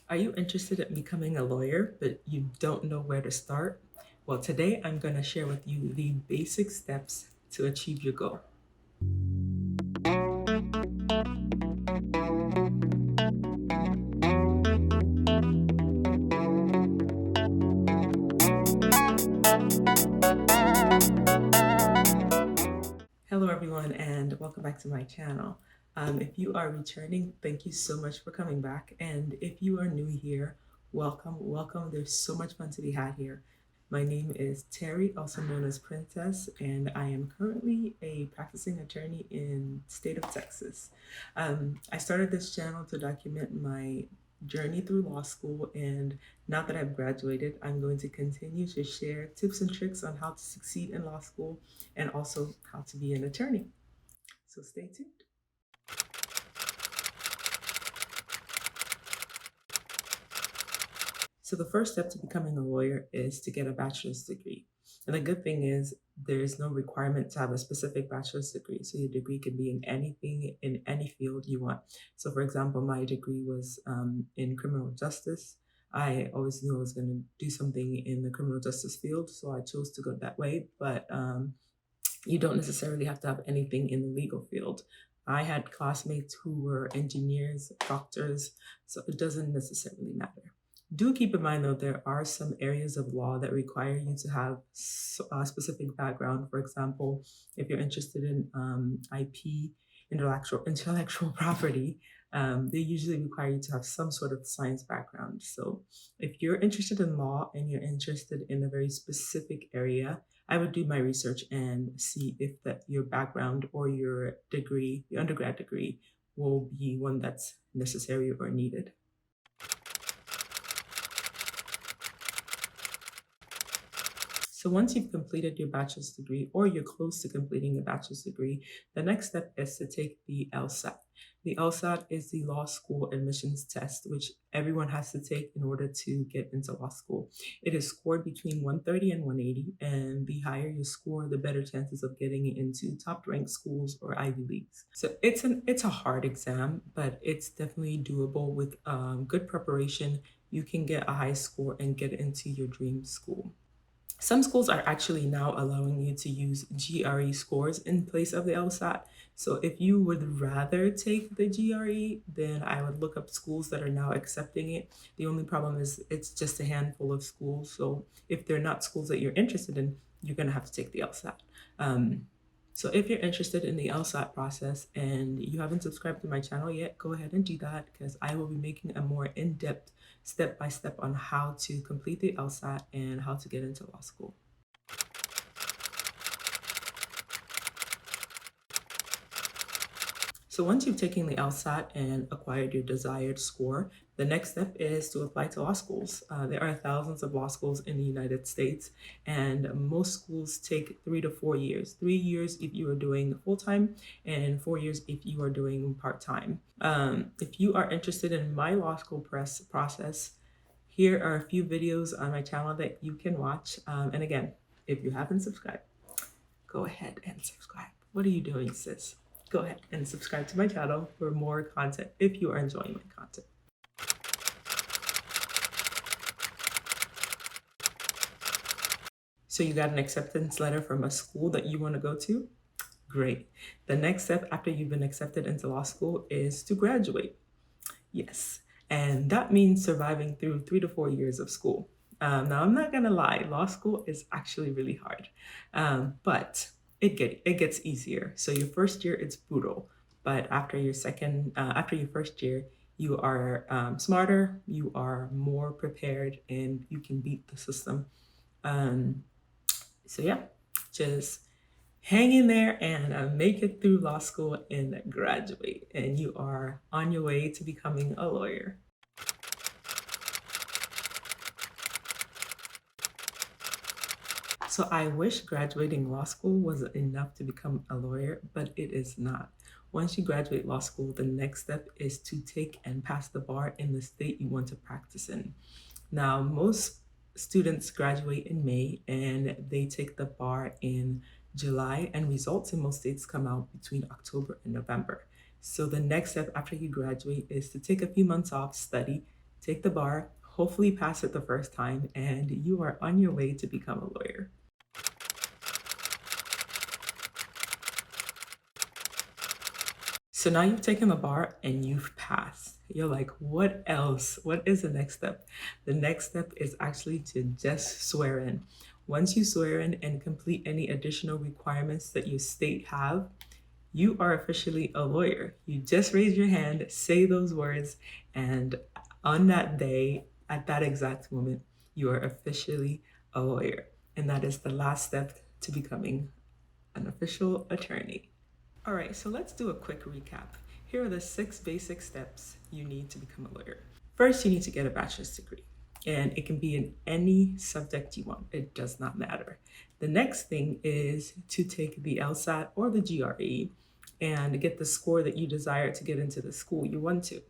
Are you interested in becoming a lawyer, but you don't know where to start? Well, today I'm going to share with you the basic steps to achieve your goal. Hello, everyone, and welcome back to my channel. If you are returning, thank you so much for coming back. And if you are new here, welcome, welcome. There's so much fun to be had here. My name is Terry, also known as Princess, and I am currently a practicing attorney in the state of Texas. I started this channel to document my journey through law school, and now that I've graduated, I'm going to continue to share tips and tricks on how to succeed in law school and also how to be an attorney. So stay tuned. So the first step to becoming a lawyer is to get a bachelor's degree. And the good thing is there's no requirement to have a specific bachelor's degree. So your degree can be in anything, in any field you want. So for example, my degree was in criminal justice. I always knew I was going to do something in the criminal justice field, so I chose to go that way. But you don't necessarily have to have anything in the legal field. I had classmates who were engineers, doctors, so it doesn't necessarily matter. Do keep in mind, though, there are some areas of law that require you to have a specific background. For example, if you're interested in IP, intellectual property, they usually require you to have some sort of science background. So if you're interested in law and you're interested in a very specific area, I would do my research and see if that your background or your degree, your undergrad degree, will be one that's necessary or needed. So once you've completed your bachelor's degree or you're close to completing your bachelor's degree, the next step is to take the LSAT. The LSAT is the law school admissions test, which everyone has to take in order to get into law school. It is scored between 130 and 180, and the higher you score, the better chances of getting into top ranked schools or Ivy Leagues. So it's a hard exam, but it's definitely doable with good preparation. You can get a high score and get into your dream school. Some schools are actually now allowing you to use GRE scores in place of the LSAT. So if you would rather take the GRE, then I would look up schools that are now accepting it. The only problem is it's just a handful of schools. So if they're not schools that you're interested in, you're going to have to take the LSAT. So if you're interested in the LSAT process and you haven't subscribed to my channel yet, go ahead and do that because I will be making a more in-depth step-by-step on how to complete the LSAT and how to get into law school. So once you've taken the LSAT and acquired your desired score, the next step is to apply to law schools. There are thousands of law schools in the United States, and most schools take 3 to 4 years. 3 years if you are doing full-time, and 4 years if you are doing part-time. If you are interested in my law school process, here are a few videos on my channel that you can watch. And again, if you haven't subscribed, go ahead and subscribe. What are you doing, sis? Go ahead and subscribe to my channel for more content if you are enjoying my content. So you got an acceptance letter from a school that you want to go to? Great. The next step after you've been accepted into law school is to graduate. Yes. And that means surviving through 3 to 4 years of school. Now, I'm not going to lie, law school is actually really hard, but it gets easier. So your first year, it's brutal. But after your first year, you are smarter, you are more prepared, and you can beat the system. So yeah, just hang in there and make it through law school and graduate, and you are on your way to becoming a lawyer. So I wish graduating law school was enough to become a lawyer, but it is not. Once you graduate law school, the next step is to take and pass the bar in the state you want to practice in. Now, most students graduate in May and they take the bar in July, and results in most states come out between October and November. So the next step after you graduate is to take a few months off, study, take the bar, hopefully pass it the first time, and you are on your way to become a lawyer. So now you've taken the bar and you've passed. You're like, what else? What is the next step? The next step is actually to just swear in. Once you swear in and complete any additional requirements that your state have, you are officially a lawyer. You just raise your hand, say those words, and on that day, at that exact moment, you are officially a lawyer. And that is the last step to becoming an official attorney. All right, so let's do a quick recap. Here are the 6 basic steps you need to become a lawyer. First, you need to get a bachelor's degree, and it can be in any subject you want. It does not matter. The next thing is to take the LSAT or the GRE and get the score that you desire to get into the school you want to.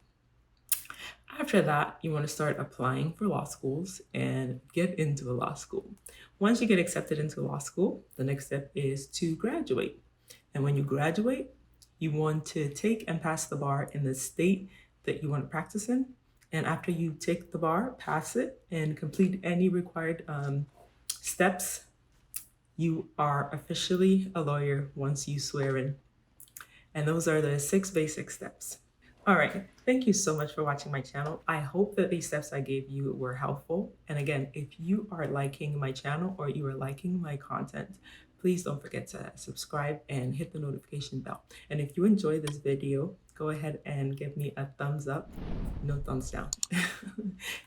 After that, you want to start applying for law schools and get into a law school. Once you get accepted into law school, the next step is to graduate. And when you graduate, you want to take and pass the bar in the state that you want to practice in. And after you take the bar, pass it, and complete any required steps, you are officially a lawyer once you swear in. And those are the 6 basic steps. All right, thank you so much for watching my channel. I hope that these steps I gave you were helpful. And again, if you are liking my channel or you are liking my content, please don't forget to subscribe and hit the notification bell. And if you enjoy this video, go ahead and give me a thumbs up, no thumbs down,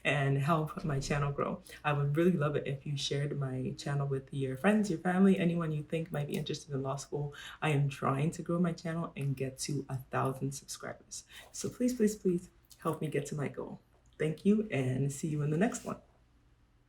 and help my channel grow. I would really love it if you shared my channel with your friends, your family, anyone you think might be interested in law school. I am trying to grow my channel and get to 1,000 subscribers. So please, please, please help me get to my goal. Thank you, and see you in the next one.